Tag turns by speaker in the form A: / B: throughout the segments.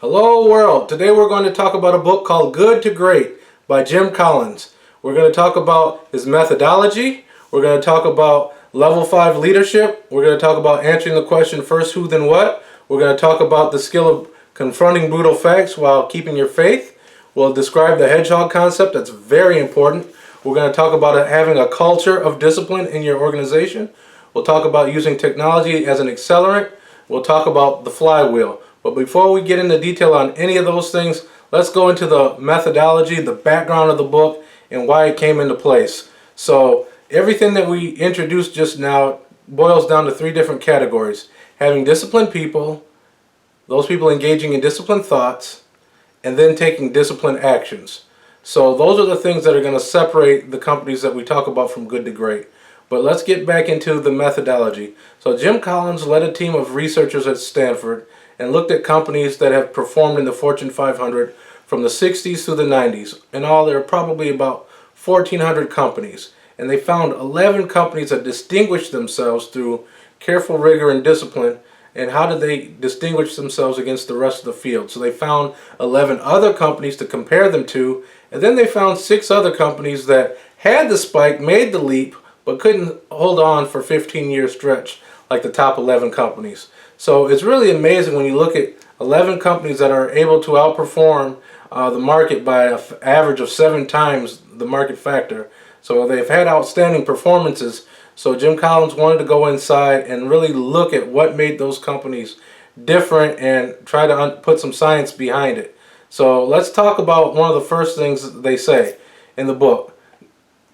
A: Hello world! Today we're going to talk about a book called Good to Great by Jim Collins. We're going to talk about his methodology. We're going to talk about level 5 leadership. We're going to talk about answering the question first who then what. We're going to talk about the skill of confronting brutal facts while keeping your faith. We'll describe the hedgehog concept. That's very important. We're going to talk about having a culture of discipline in your organization. We'll talk about using technology as an accelerant. We'll talk about the flywheel. But before we get into detail on any of those things, let's go into the methodology, the background of the book, and why it came into place. So everything that we introduced just now boils down to 3 different categories. Having disciplined people, those people engaging in disciplined thoughts, and then taking disciplined actions. So those are the things that are going to separate the companies that we talk about from good to great. But let's get back into the methodology. So Jim Collins led a team of researchers at Stanford and looked at companies that have performed in the Fortune 500 from the 60s through the 90s. In all, there are probably about 1,400 companies. And they found 11 companies that distinguished themselves through careful rigor and discipline. And how did they distinguish themselves against the rest of the field? So they found 11 other companies to compare them to. And then they found 6 other companies that had the spike, made the leap, but couldn't hold on for 15-year stretch like the top 11 companies. So it's really amazing when you look at 11 companies that are able to outperform the market by an average of 7 times the market factor. So they've had outstanding performances. So Jim Collins wanted to go inside and really look at what made those companies different and try to put some science behind it. So let's talk about one of the first things they say in the book.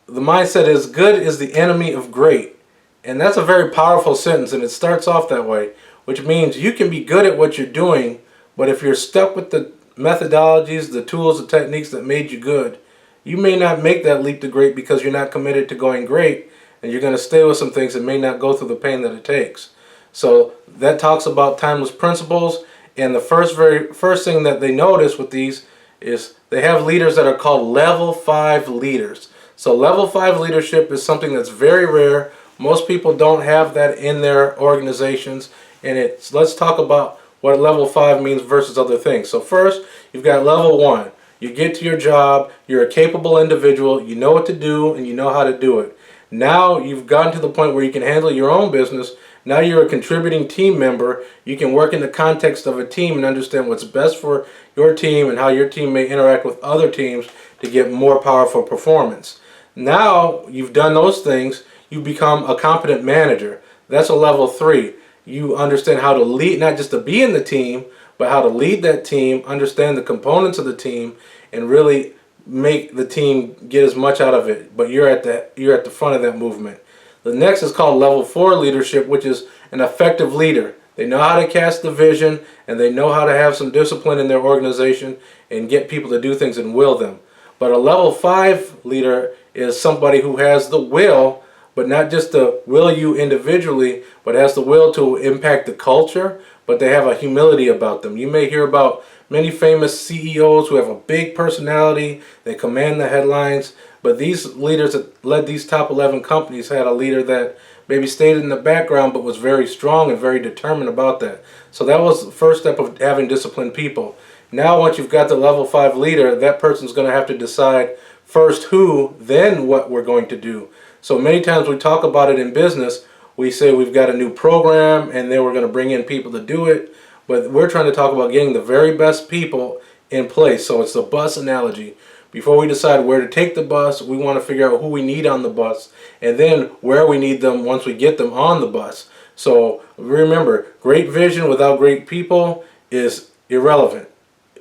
A: The mindset is good is the enemy of great. And that's a very powerful sentence, and it starts off that way, which means you can be good at what you're doing, but if you're stuck with the methodologies, the tools, the techniques that made you good, you may not make that leap to great because you're not committed to going great, and you're going to stay with some things that may not go through the pain that it takes. So that talks about timeless principles, and the very first thing that they notice with these is they have leaders that are called level 5 leaders. So level 5 leadership is something that's very rare. Most people don't have that in their organizations, and let's talk about what level 5 means versus other things. So first, you've got level 1. You get to your job, you're a capable individual, you know what to do, and you know how to do it. Now you've gotten to the point where you can handle your own business. Now you're a contributing team member. You can work in the context of a team and understand what's best for your team and how your team may interact with other teams to get more powerful performance. Now you've done those things, you become a competent manager. That's a level 3. You understand how to lead, not just to be in the team, but how to lead that team, understand the components of the team, and really make the team get as much out of it. But you're at the front of that movement. The next is called level 4 leadership, which is an effective leader. They know how to cast the vision, and they know how to have some discipline in their organization and get people to do things and will them. But a level 5 leader is somebody who has the will, but not just to will you individually, but has the will to impact the culture, but they have a humility about them. You may hear about many famous CEOs who have a big personality, they command the headlines, but these leaders that led these top 11 companies had a leader that maybe stayed in the background but was very strong and very determined about that. So that was the first step of having disciplined people. Now once you've got the level 5 leader, that person's going to have to decide first who, then what we're going to do. So many times we talk about it in business, we say we've got a new program and then we're going to bring in people to do it. But we're trying to talk about getting the very best people in place. So it's the bus analogy. Before we decide where to take the bus, we want to figure out who we need on the bus and then where we need them once we get them on the bus. So remember, great vision without great people is irrelevant.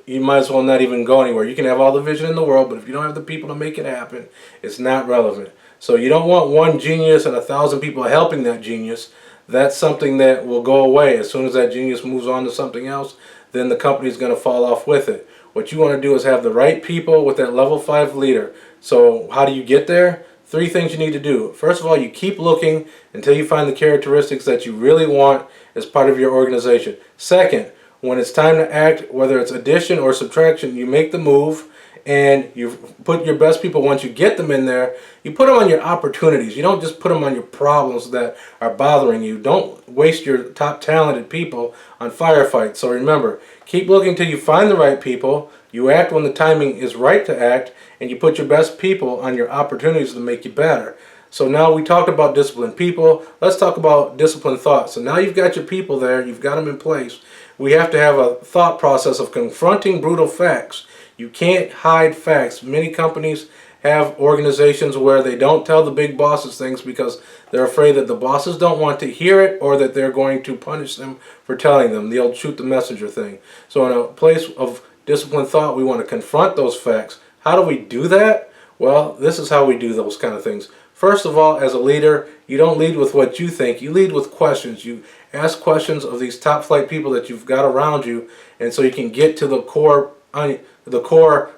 A: You might as well not even go anywhere. You can have all the vision in the world, but if you don't have the people to make it happen, it's not relevant. So you don't want one genius and 1,000 people helping that genius. That's something that will go away. As soon as that genius moves on to something else, then the company's going to fall off with it. What you want to do is have the right people with that level 5 leader. So how do you get there? 3 things you need to do. First of all, you keep looking until you find the characteristics that you really want as part of your organization. Second, when it's time to act, whether it's addition or subtraction, you make the move and you put your best people, once you get them in there, you put them on your opportunities. You don't just put them on your problems that are bothering you. Don't waste your top talented people on firefights. So remember, keep looking till you find the right people. You act when the timing is right to act, and you put your best people on your opportunities to make you better. So now we talked about disciplined people. Let's talk about disciplined thought. So now you've got your people there. You've got them in place. We have to have a thought process of confronting brutal facts. You can't hide facts. Many companies have organizations where they don't tell the big bosses things because they're afraid that the bosses don't want to hear it, or that they're going to punish them for telling them. The old shoot the messenger thing. So in a place of disciplined thought, we want to confront those facts. How do we do that? Well, this is how we do those kind of things. First of all, as a leader, you don't lead with what you think. You lead with questions. You ask questions of these top flight people that you've got around you, and so you can get to the core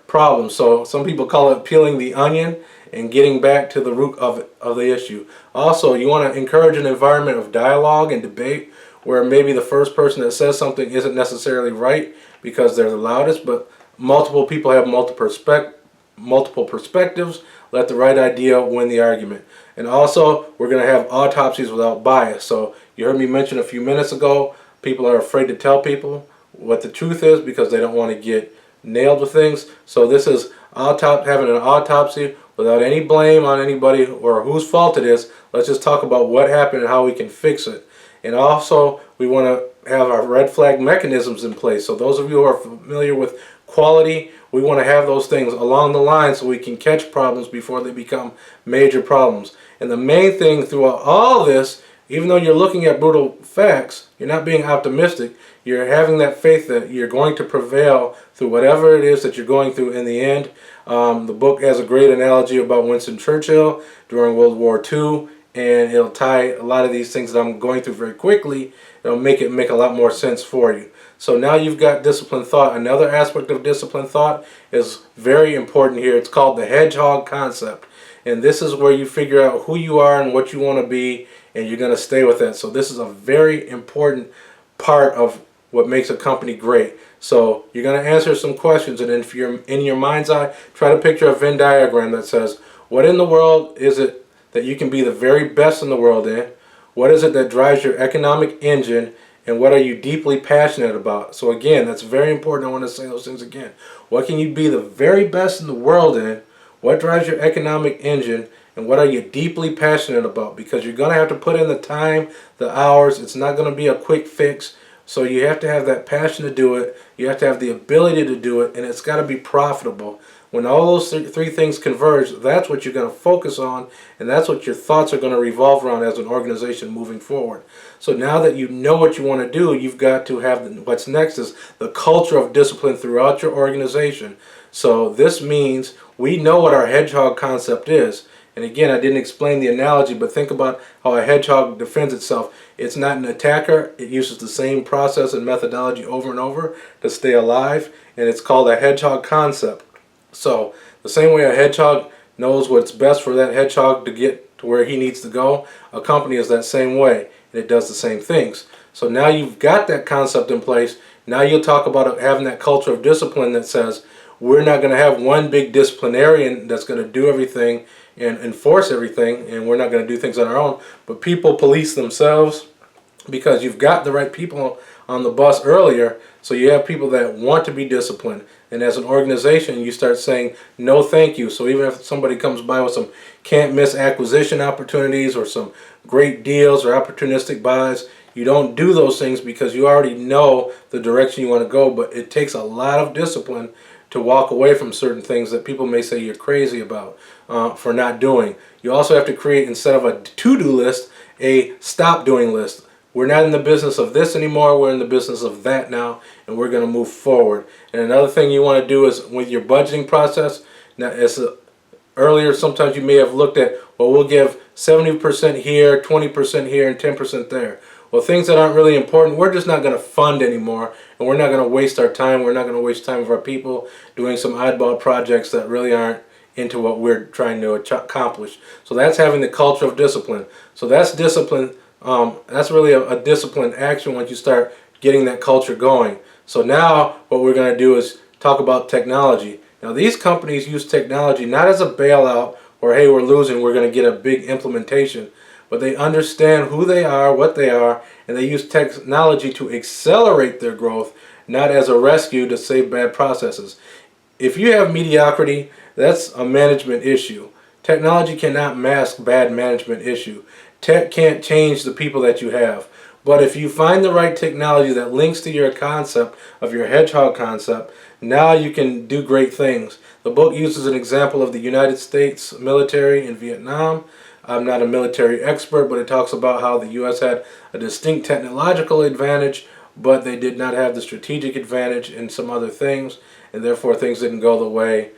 A: problem. So some people call it peeling the onion and getting back to the root of the issue. Also, you want to encourage an environment of dialogue and debate where maybe the first person that says something isn't necessarily right because they're the loudest, but multiple people have multiple perspectives. Let the right idea win the argument. And also, we're going to have autopsies without bias. So you heard me mention a few minutes ago, people are afraid to tell people what the truth is because they don't want to get nailed with things. So this is having an autopsy without any blame on anybody or whose fault it is. Let's just talk about what happened and how we can fix it. And also, we want to have our red flag mechanisms in place. So those of you who are familiar with quality, we want to have those things along the line so we can catch problems before they become major problems. And the main thing throughout all this, even though you're looking at brutal facts, you're not being optimistic. You're having that faith that you're going to prevail through whatever it is that you're going through in the end. The book has a great analogy about Winston Churchill during World War II, and it'll tie a lot of these things that I'm going through very quickly. It'll make a lot more sense for you. So now you've got disciplined thought. Another aspect of disciplined thought is very important here. It's called the hedgehog concept. And this is where you figure out who you are and what you want to be, and you're going to stay with that. So this is a very important part of what makes a company great. So you're going to answer some questions, and if you're in your mind's eye, try to picture a Venn diagram that says, what in the world is it that you can be the very best in the world in? What is it that drives your economic engine? And what are you deeply passionate about? So again, that's very important. I want to say those things again. What can you be the very best in the world in? What drives your economic engine? And what are you deeply passionate about? Because you're going to have to put in the time, the hours. It's not going to be a quick fix. So you have to have that passion to do it. You have to have the ability to do it. And it's got to be profitable. When all those three things converge, that's what you're going to focus on, and that's what your thoughts are going to revolve around as an organization moving forward. So now that you know what you want to do, you've got to have what's next is the culture of discipline throughout your organization. So this means we know what our hedgehog concept is. And again, I didn't explain the analogy, but think about how a hedgehog defends itself. It's not an attacker. It uses the same process and methodology over and over to stay alive, and it's called a hedgehog concept. So the same way a hedgehog knows what's best for that hedgehog to get to where he needs to go, a company is that same way, and it does the same things. So now you've got that concept in place. Now you'll talk about having that culture of discipline that says we're not going to have one big disciplinarian that's going to do everything and enforce everything, and we're not going to do things on our own, but people police themselves because you've got the right people on the bus earlier. So you have people that want to be disciplined. And as an organization, you start saying, no thank you. So even if somebody comes by with some can't miss acquisition opportunities or some great deals or opportunistic buys, you don't do those things because you already know the direction you want to go. But it takes a lot of discipline to walk away from certain things that people may say you're crazy about for not doing. You also have to create, instead of a to-do list, a stop doing list. We're not in the business of this anymore. We're in the business of that now, and we're going to move forward. And another thing you want to do is with your budgeting process. Now, earlier, sometimes you may have looked at, well, we'll give 70% here, 20% here, and 10% there. Well, things that aren't really important, we're just not going to fund anymore, and we're not going to waste our time. We're not going to waste time of our people doing some oddball projects that really aren't into what we're trying to accomplish. So that's having the culture of discipline. So that's discipline. That's really a disciplined action once you start getting that culture going. So now what we're going to do is talk about technology. Now these companies use technology not as a bailout or hey, we're losing, we're going to get a big implementation, but they understand who they are, what they are, and they use technology to accelerate their growth, not as a rescue to save bad processes. If you have mediocrity, that's a management issue. Technology cannot mask bad management issue. Tech can't change the people that you have. But if you find the right technology that links to your concept of your hedgehog concept, now you can do great things. The book uses an example of the United States military in Vietnam. I'm not a military expert, but it talks about how the U.S. had a distinct technological advantage, but they did not have the strategic advantage in some other things, and therefore things didn't go the way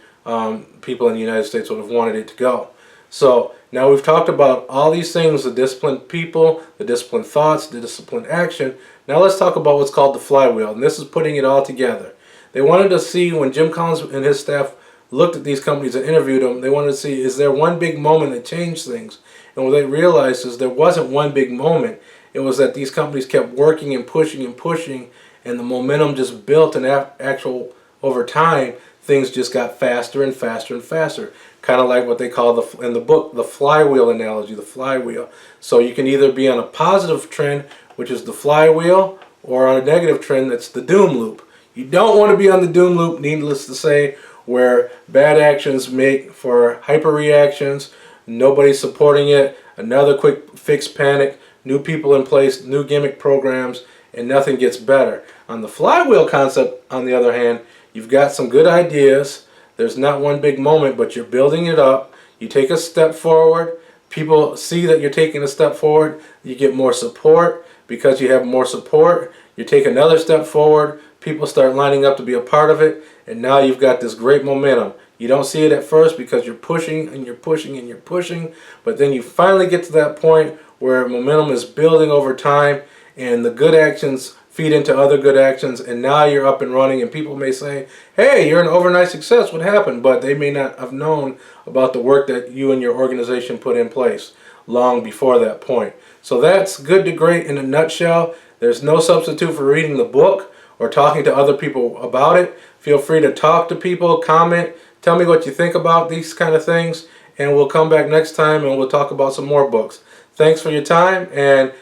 A: people in the United States would have wanted it to go. So now we've talked about all these things, the disciplined people, the disciplined thoughts, the disciplined action. Now let's talk about what's called the flywheel, and this is putting it all together. They wanted to see, when Jim Collins and his staff looked at these companies and interviewed them, they wanted to see, is there one big moment that changed things? And what they realized is there wasn't one big moment. It was that these companies kept working and pushing and pushing, and the momentum just built, and actual over time things just got faster and faster and faster. Kind of like what they call in the book the flywheel analogy, the flywheel. So you can either be on a positive trend, which is the flywheel, or on a negative trend, that's the doom loop. You don't want to be on the doom loop, needless to say, where bad actions make for hyper reactions, nobody's supporting it, another quick fix panic, new people in place, new gimmick programs, and nothing gets better. On the flywheel concept, on the other hand, you've got some good ideas. There's not one big moment, but you're building it up. You take a step forward. People see that you're taking a step forward. You get more support. Because you have more support, you take another step forward. People start lining up to be a part of it. And now you've got this great momentum. You don't see it at first because you're pushing and you're pushing and you're pushing. But then you finally get to that point where momentum is building over time, and the good actions feed into other good actions, and now you're up and running, and people may say, hey, you're an overnight success, what happened? But they may not have known about the work that you and your organization put in place long before that point. So that's Good to Great in a nutshell. There's no substitute for reading the book or talking to other people about it. Feel free to talk to people, comment, tell me what you think about these kind of things, and we'll come back next time and we'll talk about some more books. Thanks for your time, and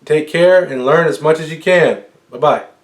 A: take care and learn as much as you can. Bye-bye.